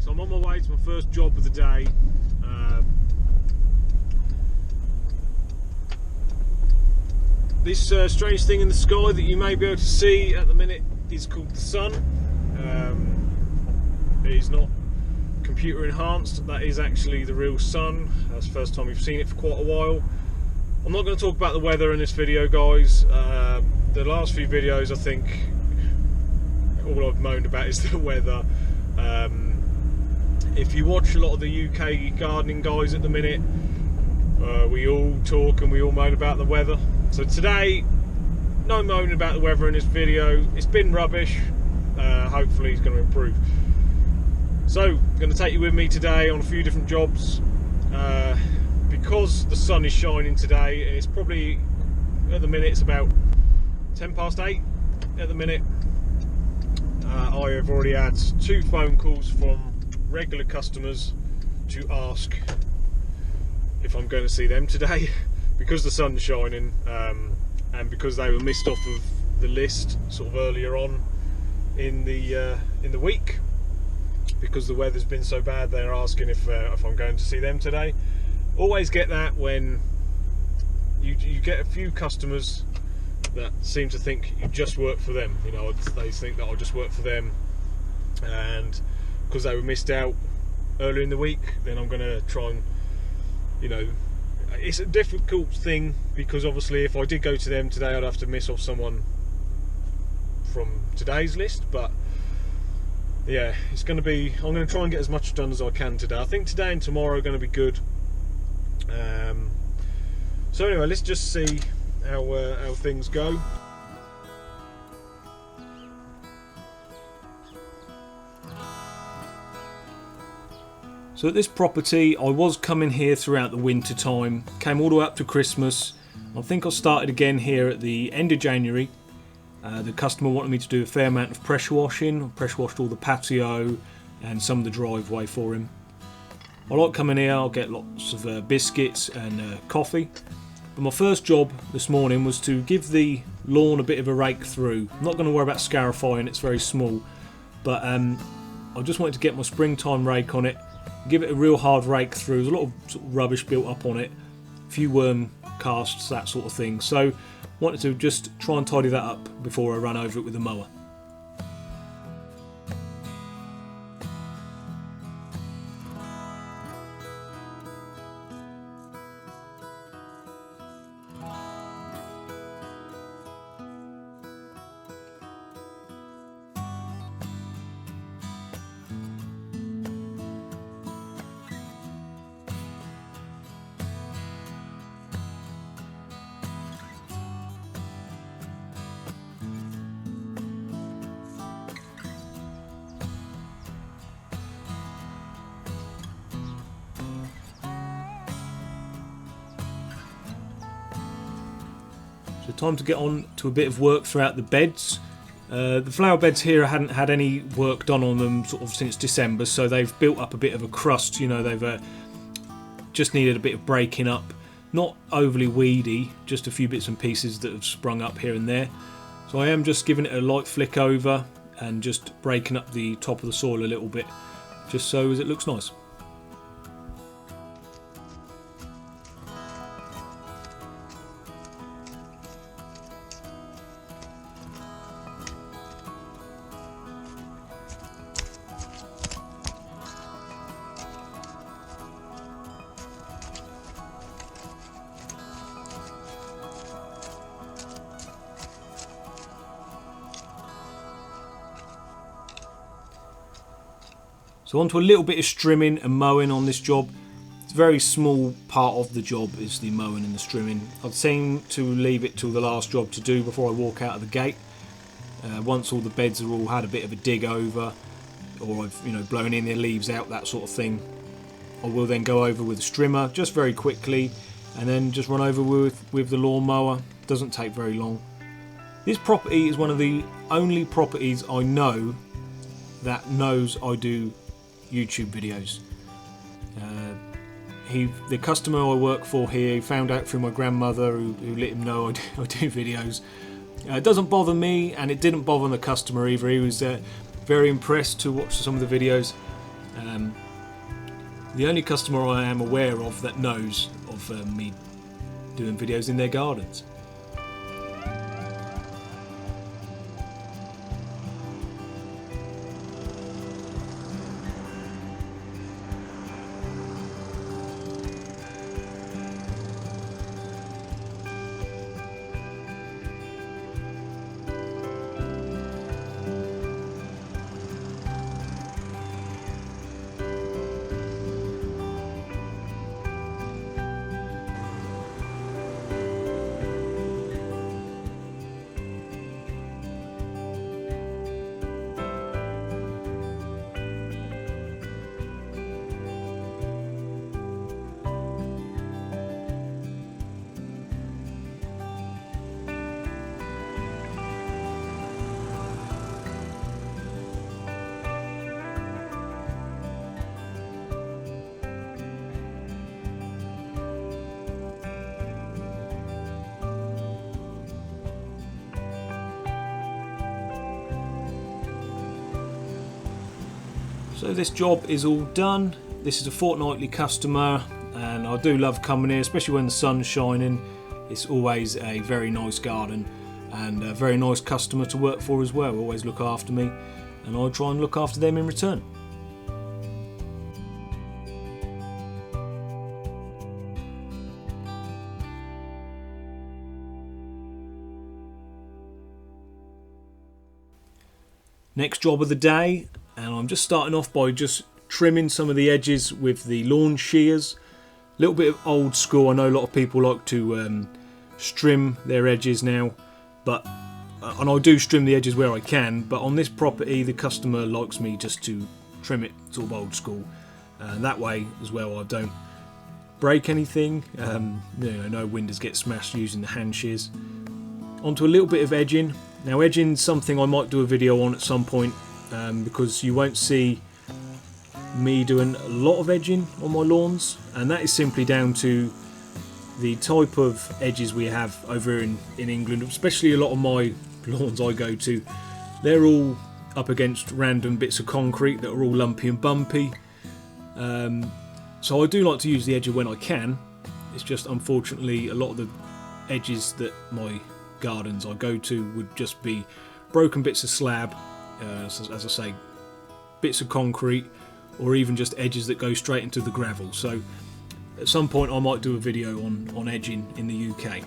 So I'm on my way to my first job of the day. This strange thing in the sky that you may be able to see at the minute is called the sun. It is not computer enhanced, that is actually the real sun. That's the first time we've seen it for quite a while. I'm not going to talk about the weather in this video, guys. The last few videos, I think all I've moaned about is the weather. If you watch a lot of the UK gardening guys at the minute, we all talk and we all moan about the weather. So today, no moaning about the weather in this video. It's been rubbish. Hopefully it's going to improve. So, I'm going to take you with me today on a few different jobs. Because the sun is shining today, it's probably, at the minute, it's about 8:10 at the minute. I have already had 2 phone calls from regular customers to ask if I'm going to see them today because the sun's shining, and because they were missed off of the list sort of earlier on in the week. Because the weather's been so bad, they're asking if I'm going to see them today. Always get that when you get a few customers that seem to think you just work for them. You know, they think that I'll just work for them, and because they were missed out earlier in the week, then I'm going to try and, you know, it's a difficult thing because obviously if I did go to them today, I'd have to miss off someone from today's list, but yeah, it's going to be, I'm going to try and get as much done as I can today. I think today and tomorrow are going to be good. So anyway, let's just see how things go. So at this property, I was coming here throughout the winter time, came all the way up to Christmas. I think I started again here at the end of January. The customer wanted me to do a fair amount of pressure washing. I pressure washed all the patio and some of the driveway for him. I like coming here, I'll get lots of biscuits and coffee. But my first job this morning was to give the lawn a bit of a rake through. I'm not going to worry about scarifying, it's very small. But I just wanted to get my springtime rake on it, give it a real hard rake through. There's a lot of, sort of rubbish built up on it, a few worm casts, that sort of thing. So wanted to just try and tidy that up before I run over it with the mower. So time to get on to a bit of work throughout the beds. The flower beds here hadn't had any work done on them sort of since December, so they've built up a bit of a crust. You know, they've just needed a bit of breaking up. Not overly weedy, just a few bits and pieces that have sprung up here and there. So I am just giving it a light flick over and just breaking up the top of the soil a little bit, just so as it looks nice. So on to a little bit of strimming and mowing on this job. It's a very small part of the job is the mowing and the strimming. I've seem to leave it till the last job to do before I walk out of the gate. Once all the beds are all had a bit of a dig over, or I've blown in their leaves out, that sort of thing, I will then go over with a strimmer just very quickly and then just run over with the lawnmower. Doesn't take very long. This property is one of the only properties I know that knows I do YouTube videos. The customer I work for here found out through my grandmother who let him know I do videos. It doesn't bother me, and it didn't bother the customer either. He was very impressed to watch some of the videos. The only customer I am aware of that knows of me doing videos in their gardens. So this job is all done. This is a fortnightly customer, and I do love coming here, especially when the sun's shining. It's always a very nice garden and a very nice customer to work for as well. Always look after me, and I try and look after them in return. Next job of the day, and I'm just starting off by just trimming some of the edges with the lawn shears. A little bit of old school. I know a lot of people like to trim their edges now, and I do trim the edges where I can, but on this property the customer likes me just to trim it sort of old school, and that way as well I don't break anything. No windows get smashed using the hand shears. Onto a little bit of edging. Now edging's something I might do a video on at some point, because you won't see me doing a lot of edging on my lawns, and that is simply down to the type of edges we have over in England. Especially a lot of my lawns I go to, they're all up against random bits of concrete that are all lumpy and bumpy, so I do like to use the edger when I can. It's just unfortunately a lot of the edges that my gardens I go to would just be broken bits of slab, as I say, bits of concrete, or even just edges that go straight into the gravel. So at some point I might do a video on edging in the UK.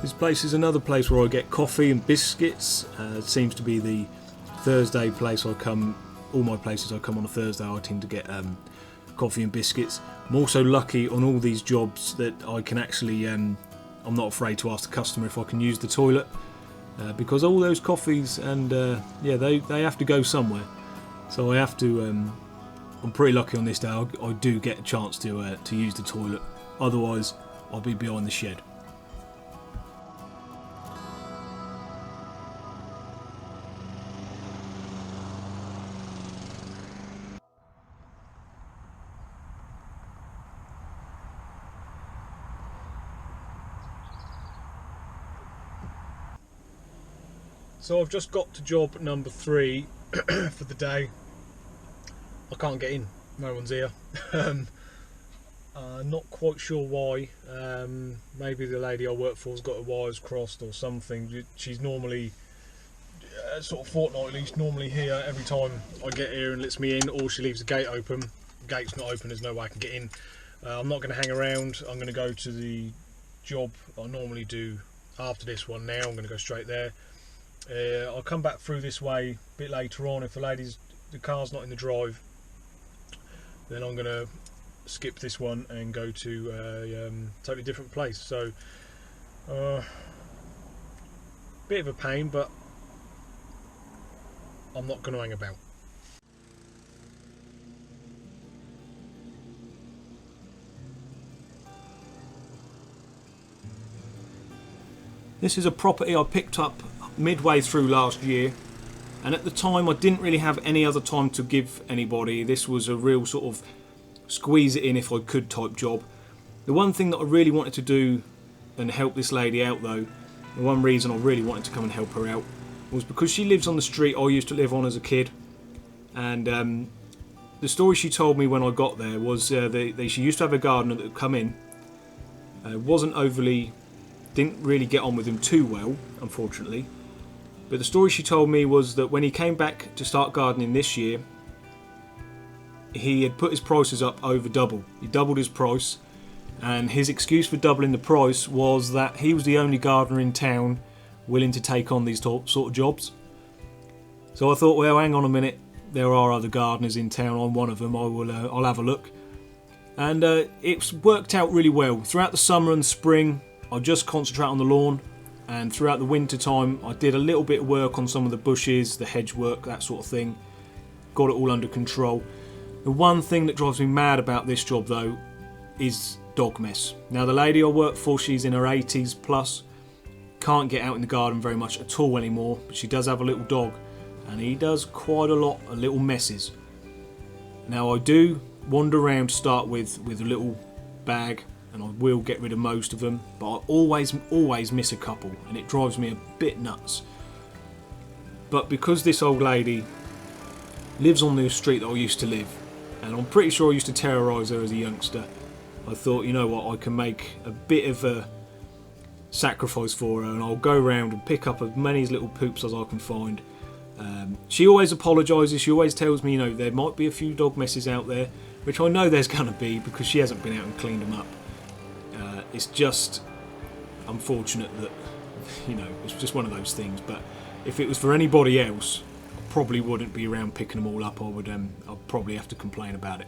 This place is another place where I get coffee and biscuits. It seems to be the Thursday place I come. All my places I come on a Thursday I tend to get coffee and biscuits. I'm also lucky on all these jobs that I can actually, I'm not afraid to ask the customer if I can use the toilet, because all those coffees and yeah, they have to go somewhere. So I have to, I'm pretty lucky on this day, I do get a chance to use the toilet. Otherwise I'll be behind the shed. So I've just got to job number 3 for the day. I can't get in, no one's here. Not quite sure why. Maybe the lady I work for's got her wires crossed or something. She's normally sort of fortnightly, she's normally here every time I get here and lets me in, or she leaves the gate open. The gate's not open, there's no way I can get in. I'm not going to hang around. I'm going to go to the job I normally do after this one now. I'm going to go straight there. I'll come back through this way a bit later on. If the car's not in the drive, then I'm going to skip this one and go to a totally different place. So Bit of a pain, but I'm not going to hang about. This is a property I picked up midway through last year, and at the time I didn't really have any other time to give anybody. This was a real sort of squeeze it in if I could type job. The one thing that I really wanted to do and help this lady out though, the one reason I really wanted to come and help her out, was because she lives on the street I used to live on as a kid. And the story she told me when I got there was she used to have a gardener that would come in, didn't really get on with him too well, unfortunately. But the story she told me was that when he came back to start gardening this year, he had put his prices up over double. He doubled his price, and his excuse for doubling the price was that he was the only gardener in town willing to take on these sort of jobs. So I thought, well, hang on a minute, there are other gardeners in town. I'm one of them. I'll have a look. And it's worked out really well. Throughout the summer and spring, I just concentrate on the lawn, and throughout the winter time I did a little bit of work on some of the bushes, the hedge work, that sort of thing. Got it all under control. The one thing that drives me mad about this job though is dog mess. Now the lady I work for, she's in her 80s plus, can't get out in the garden very much at all anymore, but she does have a little dog, and he does quite a lot of little messes. Now I do wander around to start with a little bag, and I will get rid of most of them, but I always miss a couple, and it drives me a bit nuts. But because this old lady lives on the street that I used to live, and I'm pretty sure I used to terrorise her as a youngster, I thought, you know what, I can make a bit of a sacrifice for her, and I'll go around and pick up as many little poops as I can find. She always apologises, she always tells me, you know, there might be a few dog messes out there, which I know there's going to be because she hasn't been out and cleaned them up. It's just unfortunate that, you know, it's just one of those things. But if it was for anybody else, I probably wouldn't be around picking them all up. I'd probably have to complain about it.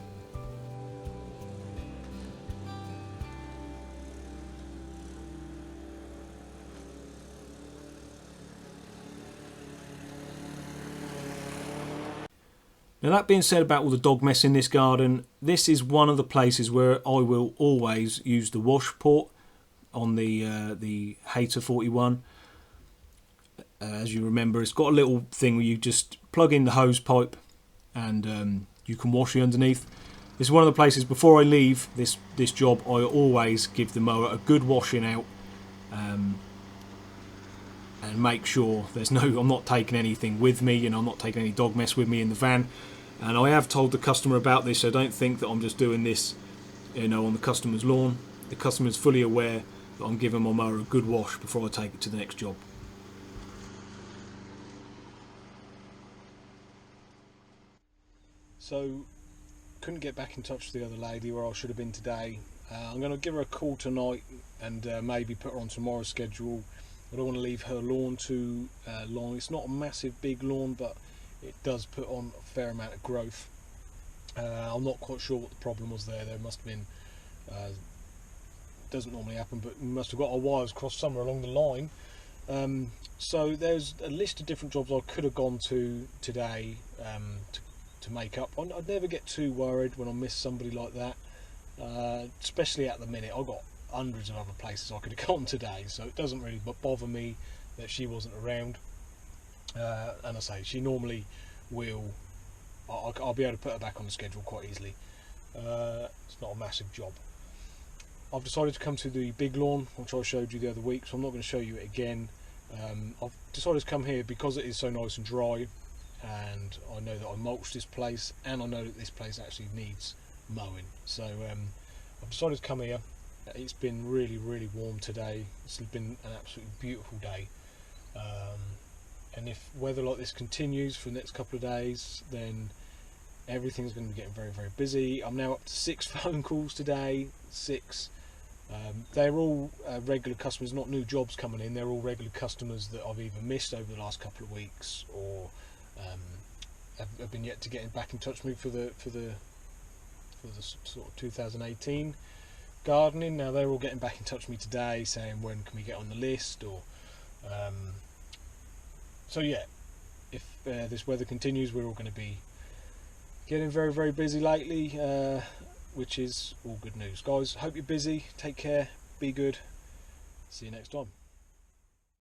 Now that being said about all the dog mess in this garden, this is one of the places where I will always use the wash port on the Hater 41. As you remember, it's got a little thing where you just plug in the hose pipe and you can wash the underneath. This is one of the places before I leave this job, I always give the mower a good washing out and make sure I'm not taking anything with me, you know, I'm not taking any dog mess with me in the van. And I have told the customer about this, so don't think that I'm just doing this, you know, on the customer's lawn. The customer's fully aware that I'm giving my mower a good wash before I take it to the next job. So, couldn't get back in touch with the other lady where I should have been today. I'm going to give her a call tonight and maybe put her on tomorrow's schedule. I don't want to leave her lawn too long. It's not a massive big lawn, but it does put on a fair amount of growth. I'm not quite sure what the problem was there. There must have been, doesn't normally happen, but we must have got our wires crossed somewhere along the line. So there's a list of different jobs I could have gone to today to make up. I'd never get too worried when I miss somebody like that, especially at the minute. I've got hundreds of other places I could have gone today, so it doesn't really bother me that she wasn't around. And I say, she normally will, I'll be able to put her back on the schedule quite easily. It's not a massive job. I've decided to come to the big lawn, which I showed you the other week, so I'm not going to show you it again. I've decided to come here because it is so nice and dry, and I know that I mulched this place, and I know that this place actually needs mowing. So I've decided to come here. It's been really, really warm today. It's been an absolutely beautiful day. And if weather like this continues for the next couple of days, then everything's going to be getting very, very busy. I'm now up to 6 phone calls today. 6. They're all regular customers, not new jobs coming in. They're all regular customers that I've either missed over the last couple of weeks or have been yet to get back in touch with me for the sort of 2018 gardening. Now they're all getting back in touch with me today, saying when can we get on the list, or So yeah, if this weather continues, we're all going to be getting very, very busy lately, which is all good news. Guys, hope you're busy. Take care. Be good. See you next time.